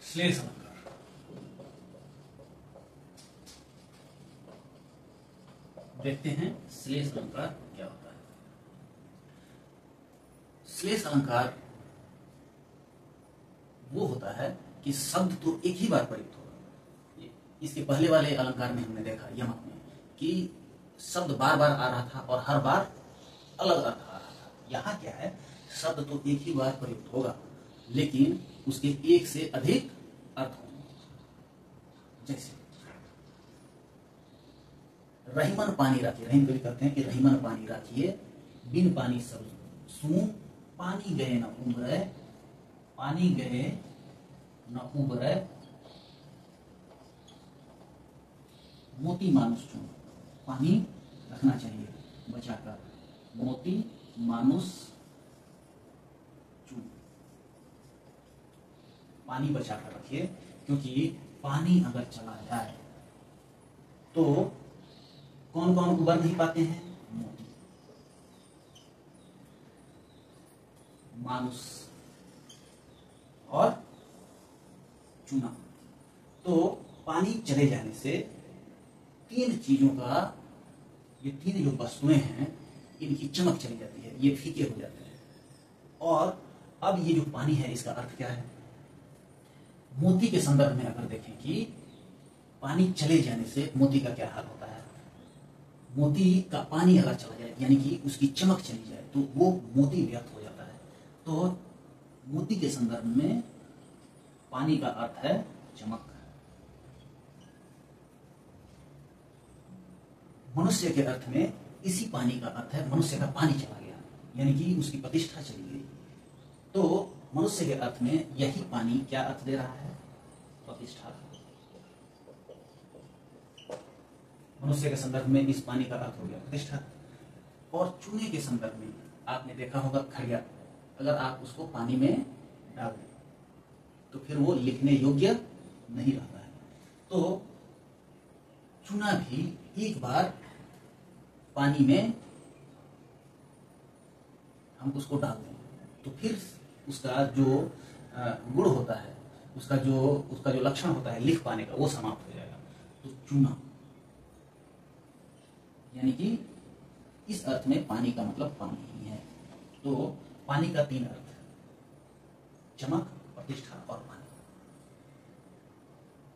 श्लेष अलंकार। देखते हैं श्लेष अलंकार क्या होता है। श्लेष अलंकार वो होता है कि शब्द तो एक ही बार प्रयुक्त होगा। इसके पहले वाले अलंकार में हमने देखा यमक में कि शब्द बार बार आ रहा था और हर बार अलग अर्थ आ रहा था। यहाँ क्या है, शब्द तो एक ही बार प्रयुक्त होगा लेकिन उसके एक से अधिक अर्थ होंगे। जैसे रहीमन पानी राखिए, रहीम कवि कहते हैं कि रहीमन पानी राखिए, बिन पानी सब सूं, पानी गए न उबरे, पानी गए न उबरे, मोती मानुष चूं। पानी रखना चाहिए बचाकर, मोती मानुष चूं। पानी बचाकर रखिए क्योंकि पानी अगर चला जाए तो कौन कौन उबर नहीं पाते हैं? मोती, मानुष और चूना। तो पानी चले जाने से तीन चीजों का, ये तीन जो वस्तुएं हैं इनकी चमक चली जाती है, ये फीके हो जाते हैं। और अब ये जो पानी है इसका अर्थ क्या है? मोती के संदर्भ में अगर देखें कि पानी चले जाने से मोती का क्या हाल होता है, मोती का पानी अगर चला जाए यानी कि उसकी चमक चली जाए तो वो मोती व्यर्थ हो जाता है। तो मोती के संदर्भ में पानी का अर्थ है चमक। मनुष्य के अर्थ में इसी पानी का अर्थ है मनुष्य का पानी चला गया यानी कि उसकी प्रतिष्ठा चली गई। तो मनुष्य के अर्थ में यही पानी क्या अर्थ दे रहा है? प्रतिष्ठा। मनुष्य के संदर्भ में इस पानी का अर्थ हो गया प्रतिष्ठा। और चूने के संदर्भ में आपने देखा होगा खड़िया, अगर आप उसको पानी में डाल दें तो फिर वो लिखने योग्य नहीं रहता है। तो चूना भी एक बार पानी में हम उसको डाल दें तो फिर उसका जो गुण होता है, उसका जो लक्षण होता है लिख पाने का, वो समाप्त हो जाएगा। तो चूना यानी कि इस अर्थ में पानी का मतलब पानी ही है। तो पानी का तीन अर्थ, चमक, प्रतिष्ठा और पानी।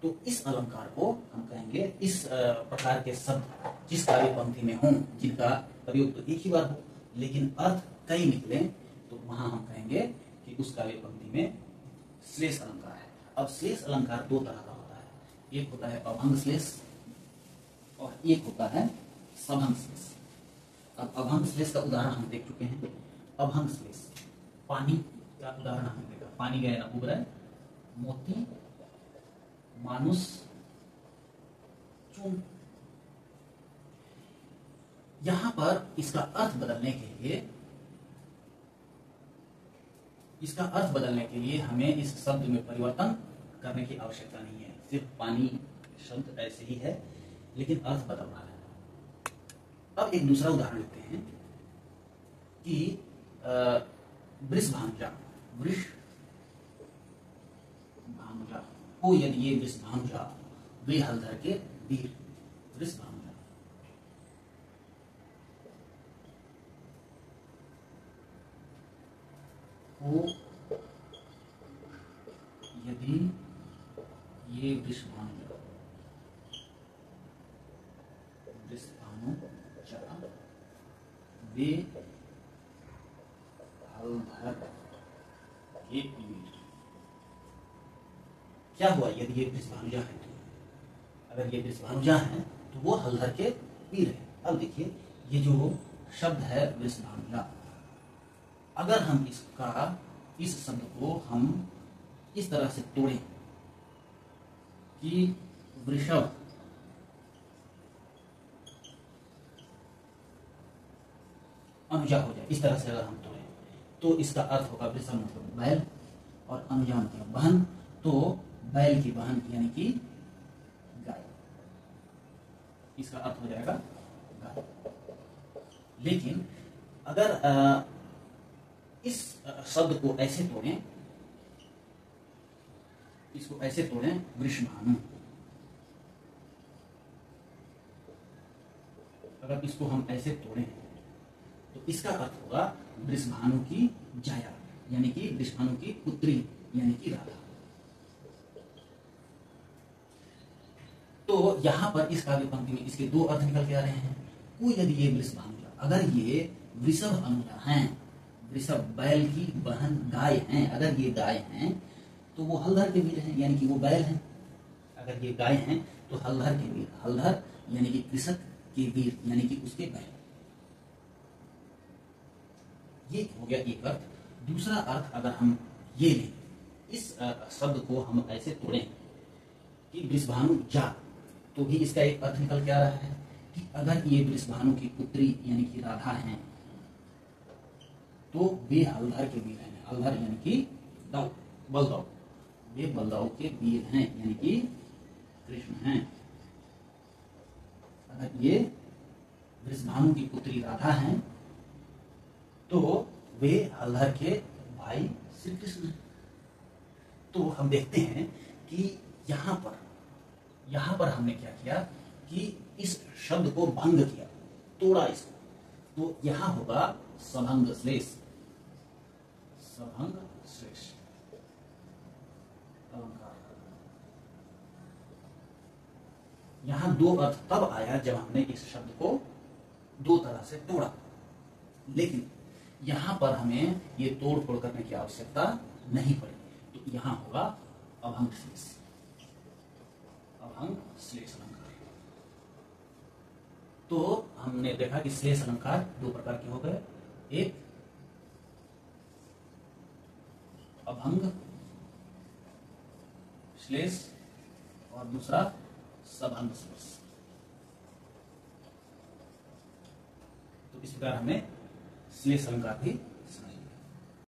तो इस अलंकार को हम कहेंगे, इस प्रकार के शब्द जिस काव्य पंक्ति में हों, जिनका प्रयोग तो एक ही बार हो लेकिन अर्थ कई निकले, तो वहां हम कहेंगे कि उस काव्य पंक्ति में श्लेष अलंकार है। अब श्लेष अलंकार दो तरह का होता है, एक होता है अभंग श्लेष और एक होता है सभंग श्लेष। अब अभंग श्लेष का उदाहरण हम देख चुके हैं। अभंग श्लेष पानी का उदाहरण हमने देखा, पानी गए न उबरे, मोती मानुष चून। यहां पर इसका अर्थ बदलने के लिए हमें इस शब्द में परिवर्तन करने की आवश्यकता नहीं है। सिर्फ पानी शब्द ऐसे ही है लेकिन अर्थ बदल रहा है। अब एक दूसरा उदाहरण लेते हैं कि वृषभानुजा, वृषभानुजा हो, यदि ये वृषभानुजा, वे हलधर के वीर, वृषभानुजा। हो यदि ये वृषभानुजा, वे हलधर के वीर। क्या हुआ यदि ये वृषभानुजा है? अगर ये वृषभानुजा है तो वो हलधर के वीर है। अब देखिए ये जो शब्द है वृषभानुजा, अगर हम इस शब्द को हम इस तरह से तोड़ें कि वृषभ अनुजा हो जाए, इस तरह से अगर हम तोड़ें तो इसका अर्थ होगा वृषभ मतलब बैल और अनुजा मतलब बहन। तो बैल की बहन यानी कि गाय, इसका अर्थ हो जाएगा गाय। लेकिन अगर इस शब्द को ऐसे तोड़ें इसको ऐसे तोड़ें वृषभानु, अगर इसको हम ऐसे तोड़ें तो इसका अर्थ होगा वृषभानु की जाया, यानी कि वृषभानु की पुत्री यानी कि राधा। तो यहां पर इस काव्य पंक्ति में इसके दो अर्थ निकल के आ रहे हैं। कोई यदि ये वृषभानु, अगर ये वृषभ अनुजा हैं, वृषभ बैल की बहन गाय हैं, अगर ये गाय हैं तो वो हलधर के वीर हैं, यानी कि वो बैल हैं। अगर ये गाय हैं तो हलधर के वीर, हलधर यानी कि कृषक के वीर यानी कि उसके बैल। ये हो गया एक अर्थ। दूसरा अर्थ अगर हम ये लें, इस शब्द को हम ऐसे तोड़ें कि वृषभानु जा, तो भी इसका एक अर्थ निकल के आ रहा है कि अगर ये वृषभानु की पुत्री यानी कि राधा हैं तो वे हलधर के वीर हैं। हलधर यानी कि दाऊ, बलदाऊ, वे बलदाऊ के वीर हैं यानी कि कृष्ण हैं। अगर ये वृषभानु की पुत्री राधा हैं तो वे हलधर के भाई श्री कृष्ण हैं। तो हम देखते हैं कि यहां पर हमने क्या किया कि इस शब्द को भंग किया, तोड़ा इसको। तो यहां होगा सभंग श्लेष, सभंग श्लेष अलंकार। यहां दो अर्थ तब आया जब हमने इस शब्द को दो तरह से तोड़ा, लेकिन यहां पर हमें ये तोड़ फोड़ करने की आवश्यकता नहीं पड़ी। तो यहां होगा अभंग श्लेष, अभंग श्लेष अलंकार। तो हमने देखा कि श्लेष अलंकार दो प्रकार के हो गए, एक अभंग श्लेष और दूसरा सभंग श्लेष। तो इस प्रकार हमने श्लेष अलंकार भी